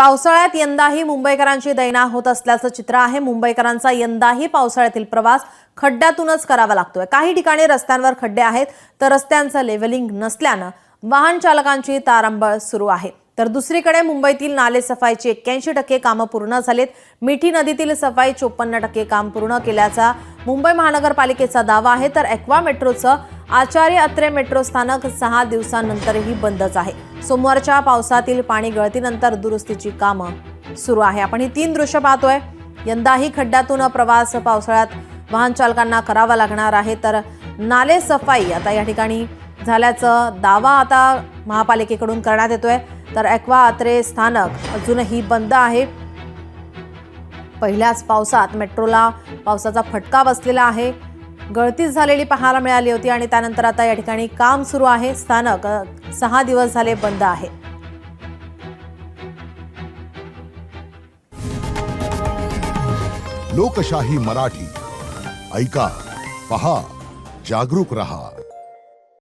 पावसाळ्यात यंदाही मुंबईकरांची दैना होत असल्याचं चित्र आहे। मुंबईकरांचा यंदाही पावसाळ्यातील प्रवास खड्ड्यातूनच करावा लागतोय। काही ठिकाणी रस्त्यांवर खड्डे आहेत तर रस्त्यांचं लेव्हलिंग नसल्यानं वाहन चालकांची तारांबळ सुरू आहे। तर दुसरीकडे मुंबईतील नाले सफाईची 81% कामं पूर्ण झालीत। मिठी नदीतील सफाई 54% काम पूर्ण केल्याचा मुंबई महानगरपालिकेचा दावा आहे। तर एक्वा मेट्रोचं आचार्य अत्रे मेट्रो स्थानक 6 दिवसांनंतरही बंदच आहे। सोमवारच्या पावसातील पाणी गळतीनंतर दुरुस्तीची कामं सुरू आहे। आपण ही 3 दृश्य पाहतोय। यंदाही खड्ड्यातून प्रवास पावसाळ्यात वाहन चालकांना करावा लागणार आहे। तर नाले सफाई आता या ठिकाणी झाल्याचा दावा आता महापालिकेकडून करण्यात येतोय। तर एक्वा अत्रे स्थानक अजूनही बंद आहे। पहिल्याच पावसात मेट्रोला पावसाचा फटका बसलेला आहे। गळती झालेली पाहायला मिळाली होती आणि त्यानंतर आता या ठिकाणी काम सुरू आहे। स्थानक 6 दिवस झाले बंद आहे। लोकशाही मराठी ऐका, पहा, जागरूक रहा।